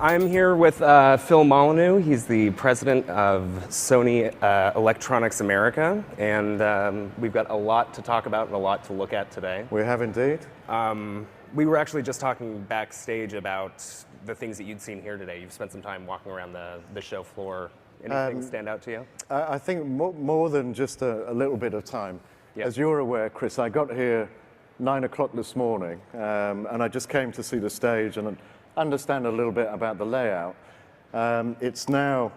I'm here with Phil Molyneux. He's the president of Sony Electronics America, and we've got a lot to talk about and a lot to look at today. We have indeed. We were actually just talking backstage about the things that you'd seen here today. You've spent some time walking around the show floor. Anything stand out to you? I think more than just a little bit of time. Yeah. As you're aware, Chris, I got here 9 o'clock this morning, and I just came to see the stage and understand a little bit about the layout. It's now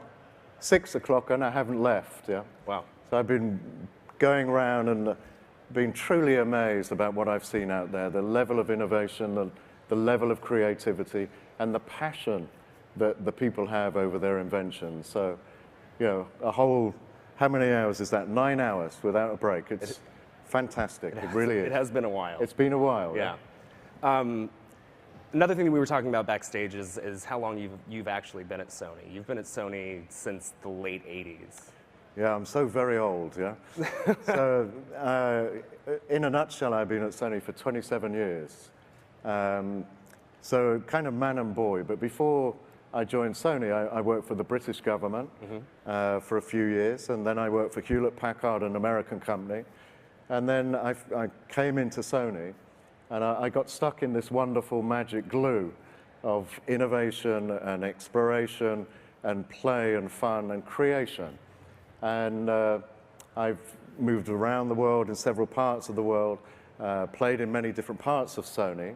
6 o'clock and I haven't left. Yeah. Wow. So I've been going around and been truly amazed about what I've seen out there, the level of innovation, the level of creativity, and the passion that the people have over their inventions. So, you know, a whole, how many hours is that? 9 hours without a break. It's fantastic. It really is. It has been a while. It's been a while. Yeah. Another thing that we were talking about backstage is how long you've actually been at Sony. You've been at Sony since the late 80s. Yeah, I'm so very old, yeah. So, in a nutshell, I've been at Sony for 27 years. So kind of man and boy, but before I joined Sony, I worked for the British government for a few years, and then I worked for Hewlett-Packard, an American company. And then I came into Sony, and I got stuck in this wonderful magic glue of innovation and exploration and play and fun and creation. And I've moved around the world in several parts of the world, played in many different parts of Sony,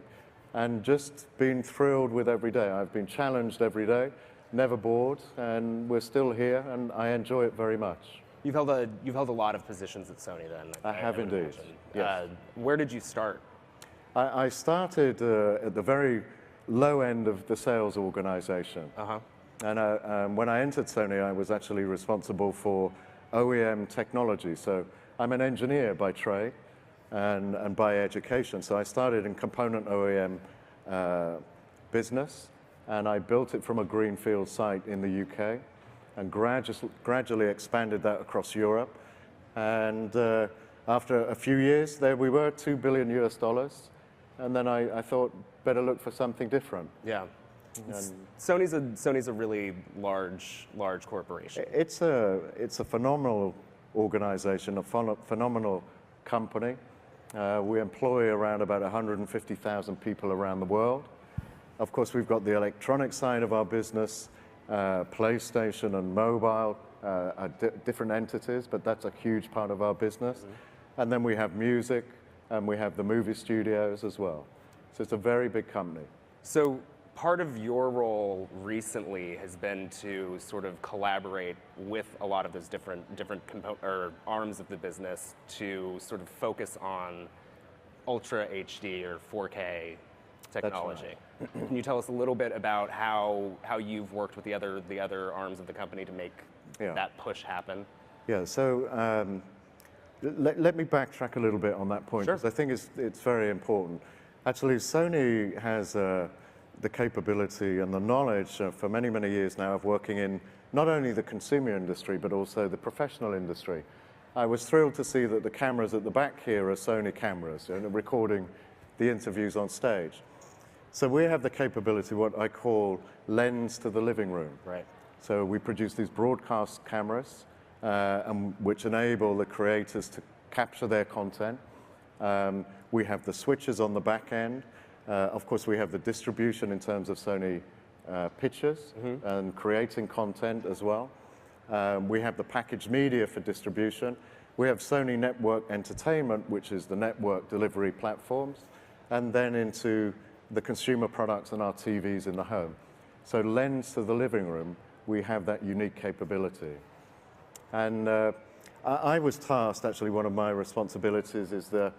and just been thrilled with every day. I've been challenged every day, never bored, and we're still here, and I enjoy it very much. You've held a lot of positions at Sony then. I have indeed. Yes. Where did you start? I started at the very low end of the sales organization. And when I entered Sony, I was actually responsible for OEM technology. So I'm an engineer by trade and by education. So I started in component OEM business, and I built it from a greenfield site in the UK and gradually expanded that across Europe. And after a few years, there we were, $2 billion US. And then I thought, better look for something different. Yeah. Sony's a really large corporation. It's a phenomenal organization, a phenomenal company. We employ around about 150,000 people around the world. Of course, we've got the electronic side of our business, PlayStation and mobile, are different entities, but that's a huge part of our business. And then we have music, and we have the movie studios as well. So it's a very big company. So part of your role recently has been to sort of collaborate with a lot of those different arms of the business to sort of focus on Ultra HD or 4K technology. That's right. Can you tell us a little bit about how you've worked with the other arms of the company to make that push happen? Yeah. So let me backtrack a little bit on that point, because I think it's very important. Actually, Sony has the capability and the knowledge for many, many years now of working in not only the consumer industry, but also the professional industry. I was thrilled to see that the cameras at the back here are Sony cameras, recording the interviews on stage. So we have the capability, what I call lens to the living room. Right. So we produce these broadcast cameras, which enable the creators to capture their content. We have the switches on the back end. Of course, we have the distribution in terms of Sony pictures and creating content as well. We have the packaged media for distribution. We have Sony Network Entertainment, which is the network delivery platforms, and then into the consumer products and our TVs in the home. So lens to the living room, we have that unique capability. And I was tasked, actually, one of my responsibilities is the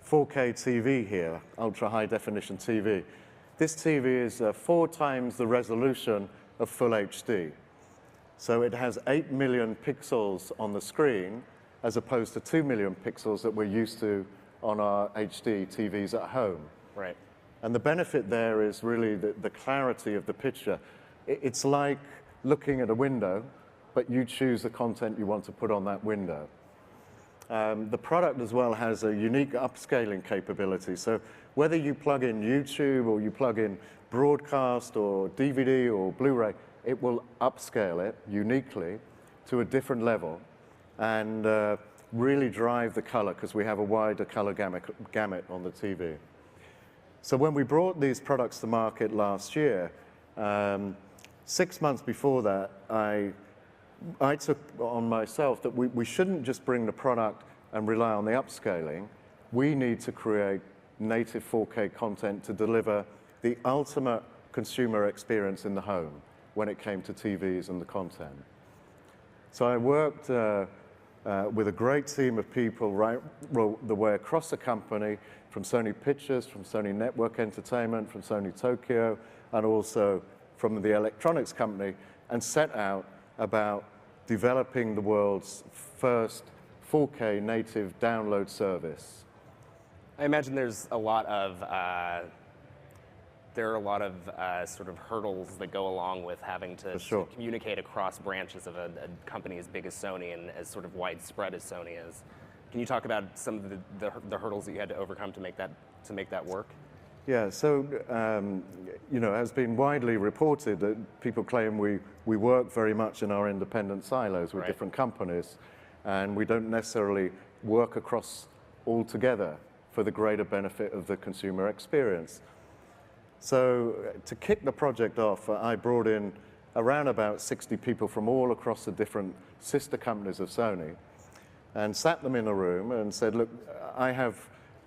4K TV here, ultra high definition TV. This TV is 4 times the resolution of full HD. So it has 8 million pixels on the screen, as opposed to 2 million pixels that we're used to on our HD TVs at home. Right. And the benefit there is really the clarity of the picture. It's like looking at a window, but you choose the content you want to put on that window. The product as well has a unique upscaling capability. So whether you plug in YouTube or you plug in broadcast or DVD or Blu-ray, it will upscale it uniquely to a different level and really drive the color because we have a wider color gamut on the TV. So when we brought these products to market last year, 6 months before that, I took on myself that we shouldn't just bring the product and rely on the upscaling. We need to create native 4K content to deliver the ultimate consumer experience in the home when it came to TVs and the content. So I worked with a great team of people right the way across the company, from Sony Pictures, from Sony Network Entertainment, from Sony Tokyo, and also from the electronics company, and set out about developing the world's first 4K native download service. I imagine there's a lot of sort of hurdles that go along with having to communicate across branches of a company as big as Sony and as sort of widespread as Sony is. Can you talk about some of the hurdles that you had to overcome to make that work? Yeah, so you know, has been widely reported that people claim we work very much in our independent silos with different companies, and we don't necessarily work across all together for the greater benefit of the consumer experience. So to kick the project off, I brought in around about 60 people from all across the different sister companies of Sony and sat them in a room and said, look, I have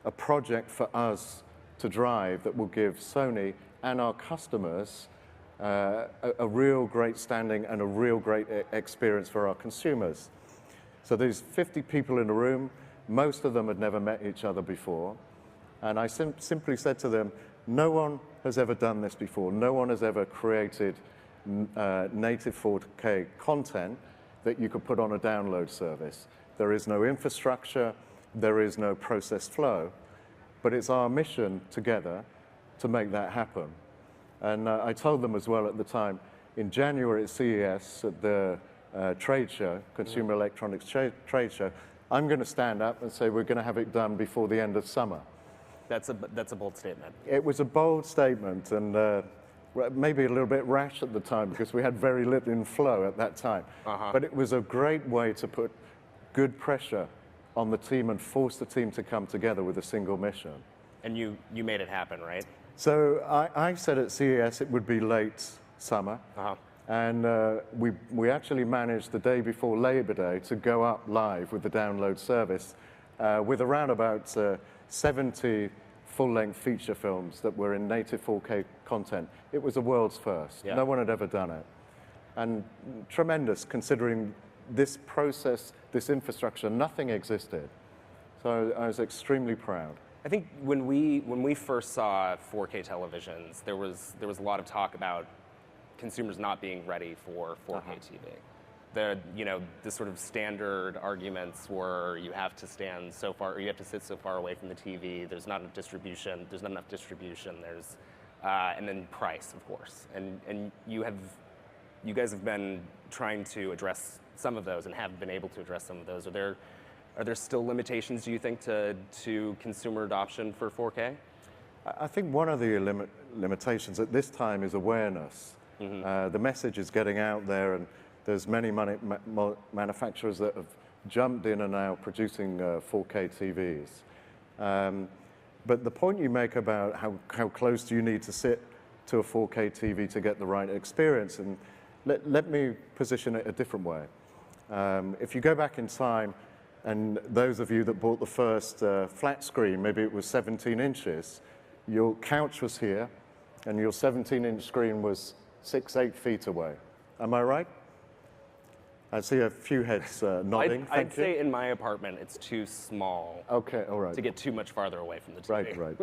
a project for us to drive that will give Sony and our customers a real great standing and a real great experience for our consumers. So there's 50 people in the room. Most of them had never met each other before. And I simply said to them, no one has ever done this before. No one has ever created native 4K content that you could put on a download service. There is no infrastructure. There is no process flow. But it's our mission together to make that happen. And I told them as well at the time, in January at CES, at the trade show, Consumer Electronics trade show, I'm going to stand up and say we're going to have it done before the end of summer. That's a bold statement. It was a bold statement, and maybe a little bit rash at the time because we had very little in flow at that time. But it was a great way to put good pressure on the team and force the team to come together with a single mission. And you made it happen, right? So I said at CES it would be late summer. And we actually managed the day before Labor Day to go up live with the download service with around about 70 full-length feature films that were in native 4K content. It was a world's first. No one had ever done it. And tremendous, considering this process, this infrastructure, nothing existed. So I was extremely proud. I think when we first saw 4K televisions, there was a lot of talk about consumers not being ready for 4K TV. The sort of standard arguments were you have to stand so far, or you have to sit so far away from the TV. There's not enough distribution. There's not enough distribution. And then price, of course. And you guys have been trying to address some of those and have been able to address some of those. Are there still limitations, do you think, to consumer adoption for 4K? I think one of the limitations at this time is awareness. The message is getting out there, and there's many manufacturers that have jumped in and now producing 4K TVs. But the point you make about how close do you need to sit to a 4K TV to get the right experience, and let me position it a different way. If you go back in time, and those of you that bought the first flat screen, maybe it was 17 inches, your couch was here, and your 17-inch screen was 6-8 feet away. Am I right? I see a few heads nodding. I'd say in my apartment it's too small. Okay, all right. To get too much farther away from the TV. Right.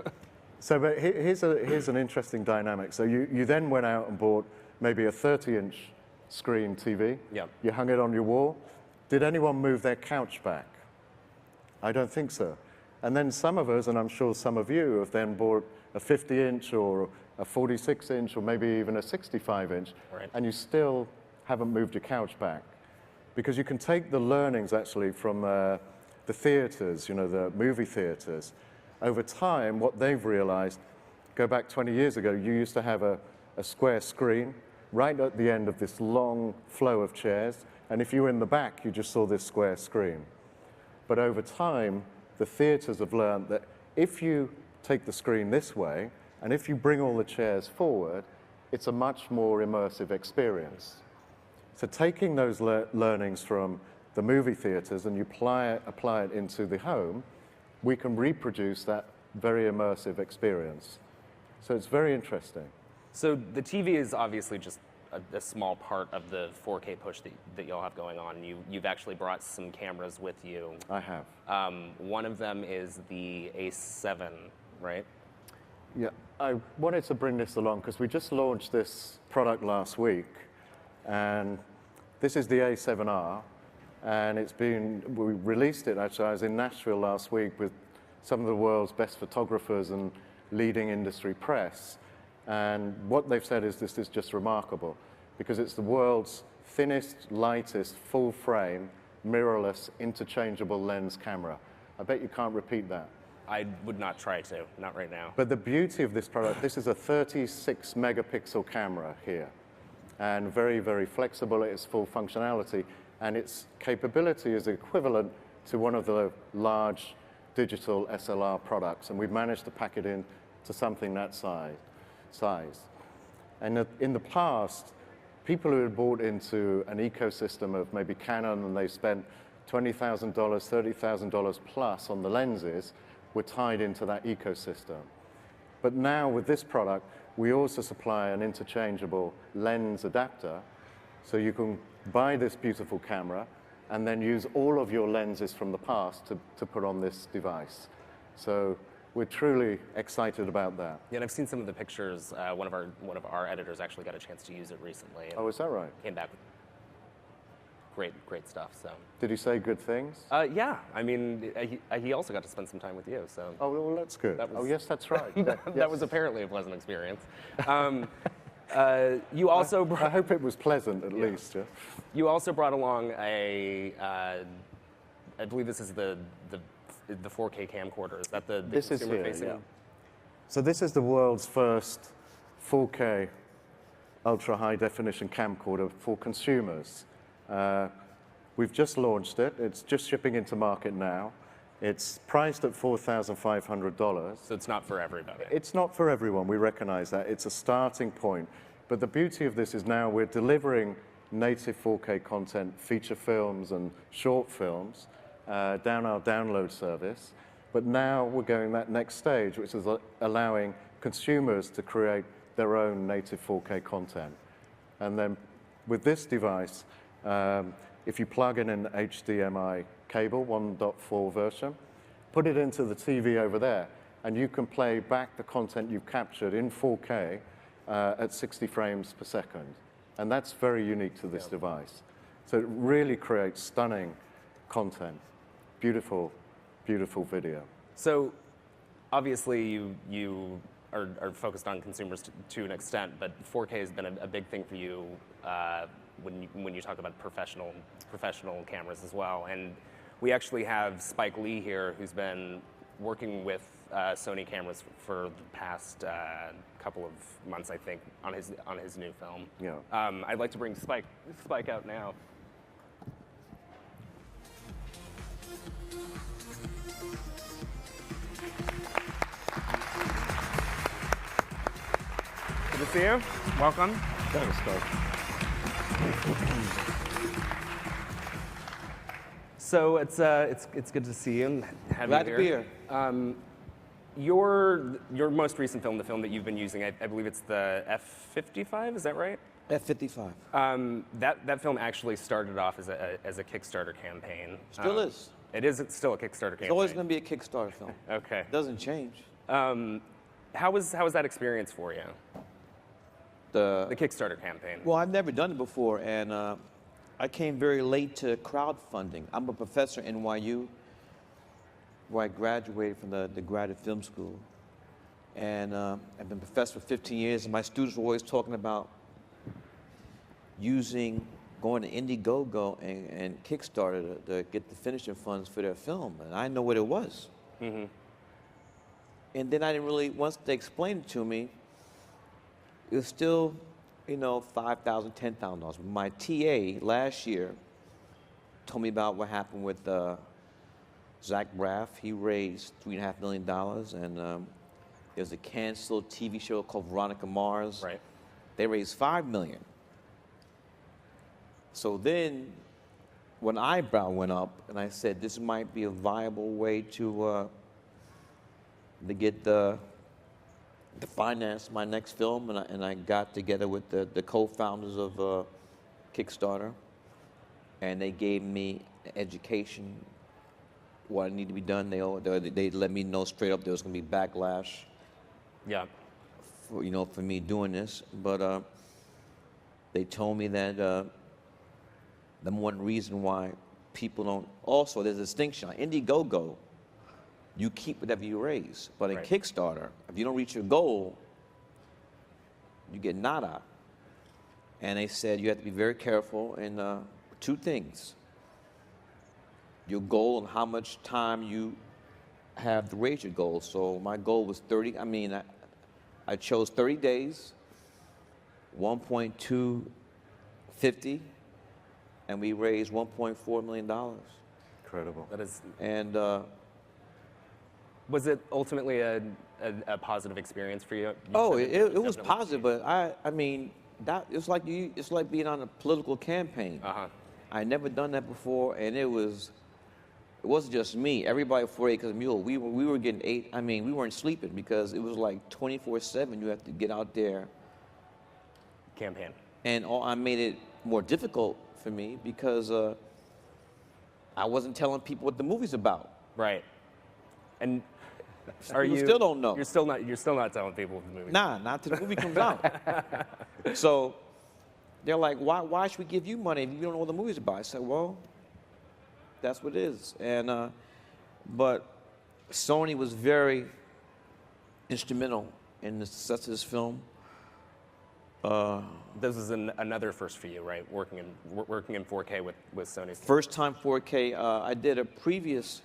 So, but here's an interesting dynamic. So you then went out and bought maybe a 30-inch screen TV. Yeah. You hung it on your wall. Did anyone move their couch back? I don't think so. And then some of us, and I'm sure some of you, have then bought a 50-inch or a 46-inch or maybe even a 65-inch, and you still haven't moved your couch back. Because you can take the learnings actually from the theaters, the movie theaters. Over time, what they've realized go back 20 years ago, you used to have a square screen right at the end of this long flow of chairs, and if you were in the back, you just saw this square screen. But over time, the theaters have learned that if you take the screen this way, and if you bring all the chairs forward, it's a much more immersive experience. So taking those learnings from the movie theaters and you apply it into the home, we can reproduce that very immersive experience. So it's very interesting. So the TV is obviously just a small part of the 4K push that you'll have going on. You've actually brought some cameras with you. I have. One of them is the A7, right? Yeah, I wanted to bring this along because we just launched this product last week, and this is the A7R, and we released it actually. I was in Nashville last week with some of the world's best photographers and leading industry press, and what they've said is this is just remarkable because it's the world's thinnest, lightest, full frame, mirrorless, interchangeable lens camera. I bet you can't repeat that. I would not try to, not right now. But the beauty of this product, this is a 36 megapixel camera here, and very, very flexible. It has full functionality, and its capability is equivalent to one of the large digital SLR products, and we've managed to pack it in to something that size. And in the past, people who had bought into an ecosystem of maybe Canon and they spent $20,000, $30,000 plus on the lenses were tied into that ecosystem. But now with this product, we also supply an interchangeable lens adapter, so you can buy this beautiful camera and then use all of your lenses from the past to put on this device. So we're truly excited about that. Yeah, and I've seen some of the pictures. One of our editors actually got a chance to use it recently. Oh, is that right? Came back with great stuff. So. Did he say good things? Yeah, I mean, he also got to spend some time with you. So. Oh, well, that's good. Oh, yes, that's right. That was apparently a pleasant experience. You also I hope it was pleasant, at least. Yeah. You also brought along I believe this is the 4K camcorder. Is that the this consumer is here, facing? yeah. So this is the world's first 4K ultra high definition camcorder for consumers. We've just launched it. It's just shipping into market now. It's priced at $4,500. So it's not for everybody. It's not for everyone. We recognize that. It's a starting point. But the beauty of this is now we're delivering native 4K content, feature films and short films down our download service. But now we're going that next stage, which is allowing consumers to create their own native 4K content. And then with this device, if you plug in an HDMI cable, 1.4 version, put it into the TV over there, and you can play back the content you've captured in 4K at 60 frames per second. And that's very unique to this device. So it really creates stunning content, beautiful, beautiful video. So obviously you are focused on consumers to an extent, but 4K has been a big thing for you when you talk about professional cameras as well. And we actually have Spike Lee here, who's been working with Sony cameras for the past couple of months, I think, on his new film. Yeah. I'd like to bring Spike out now. Good to see you. Welcome. Thanks, Spike. So it's good to see you and have Glad you to here. be here. Your most recent film, the film that you've been using, I believe it's the F-55. Is that right? F-55. That film actually started off as a Kickstarter campaign. Still is. It is still a Kickstarter campaign. It's always going to be a Kickstarter film. Okay. It doesn't change. How was that experience for you? The Kickstarter campaign. Well, I've never done it before, and I came very late to crowdfunding. I'm a professor at NYU, where I graduated from the graduate film school. And I've been a professor for 15 years, and my students were always talking about going to Indiegogo and Kickstarter to get the finishing funds for their film, and I didn't know what it was. Mm-hmm. and then I didn't really, once they explained it to me, it was still, you know, $5,000, $10,000. My TA last year told me about what happened with Zach Braff. He raised $3.5 million, and there's a canceled TV show called Veronica Mars. Right. They raised $5 million. So then, when eyebrow went up, and I said, this might be a viable way to get the finance my next film, and I got together with the co-founders of Kickstarter, and they gave me an education, what needed to be done. They let me know straight up there was going to be backlash. Yeah. For me doing this, but they told me that the one reason why people don't, also there's a distinction. On Indiegogo, you keep whatever you raise, but in Right. Kickstarter, if you don't reach your goal, you get nada. And they said you have to be very careful in two things: your goal and how much time you have to raise your goal. So my goal was 30. I mean, I chose 30 days, 1.250, and we raised $1.4 million. Incredible. That is. And Was it ultimately a positive experience for you? it was positive, but I mean, it's like being on a political campaign. Uh-huh. I never done that before, and it wasn't just me. Everybody for Acres Mule, we were getting we weren't sleeping because it was like 24/7. You have to get out there. Campaign. And I made it more difficult for me because I wasn't telling people what the movie's about. Right. And You still don't know. You're still not telling people what the movie. Nah, not till the movie comes out. So they're like, why should we give you money if you don't know what the movie's about? I said, well, that's what it is. And but Sony was very instrumental in the success of this film. This is another first for you, right? Working in 4K with Sony. First time 4K. I did a previous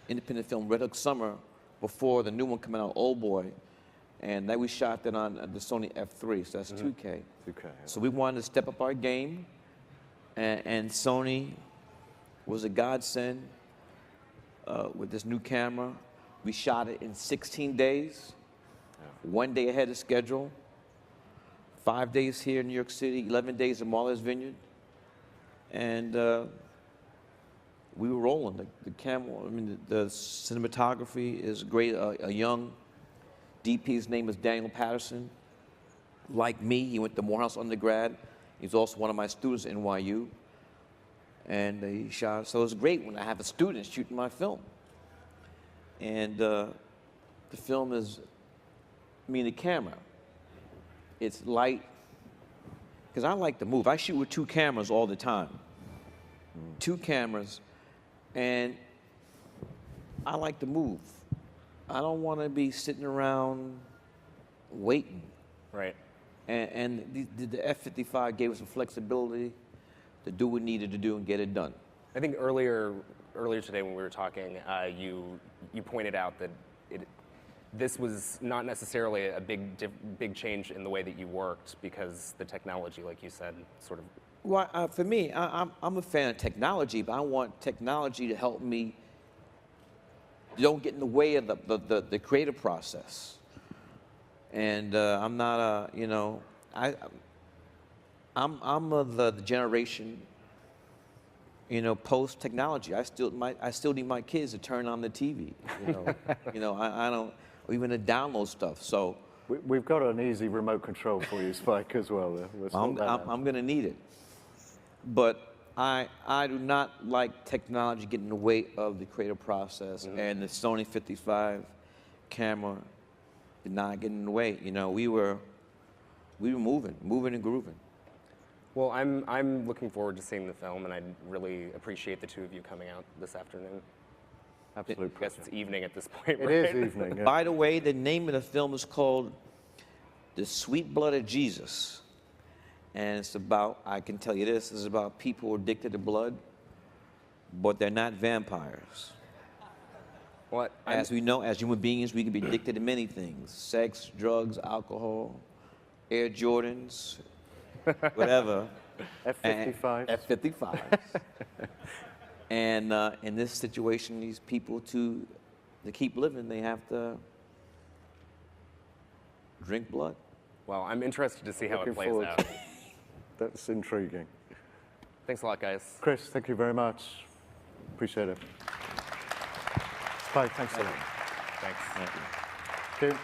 independent film, Red Hook Summer, before the new one came out, Old Boy, and that we shot that on the Sony F3, so that's 2K. 2K. Yeah. So we wanted to step up our game, and Sony was a godsend with this new camera. We shot it in 16 days, 1 day ahead of schedule, 5 days here in New York City, 11 days in Martha's Vineyard, and we were rolling. The camera, the cinematography is great. A young DP's name is Daniel Patterson. Like me, he went to Morehouse undergrad. He's also one of my students at NYU. And he shot, so it's great when I have a student shooting my film. And the film is, the camera, it's light, because I like to move. I shoot with 2 cameras all the time. 2 cameras, and I like to move. I don't want to be sitting around waiting. Right. And the F-55 gave us some flexibility to do what we needed to do and get it done. I think earlier today when we were talking, you pointed out that this was not necessarily a big change in the way that you worked because the technology, like you said, sort of. Well, for me, I'm a fan of technology, but I want technology to help me. Don't get in the way of the creative process. And I'm not I'm of the generation, post technology. I still need my kids to turn on the TV. I don't even to download stuff. So We've got an easy remote control for you, Spike, as well. I'm going to need it. But I do not like technology getting in the way of the creative process, and the Sony 55 camera did not get in the way. We were moving and grooving. Well, I'm looking forward to seeing the film, and I really appreciate the two of you coming out this afternoon. Absolute I guess it's evening at this point, It right? is evening. Yeah. By the way, the name of the film is called The Sweet Blood of Jesus. And it's about, I can tell you this, it's about people who are addicted to blood, but they're not vampires. What? As we know, as human beings, we can be addicted to many things: sex, drugs, alcohol, Air Jordans, whatever. F-55. F-55s. And in this situation, these people, to keep living, they have to drink blood. Well, I'm interested to see how it Looking plays forward out. to it. That's intriguing. Thanks a lot, guys. Chris, thank you very much. Appreciate it. Bye, thanks a lot. Thanks. Thank you. Thank you.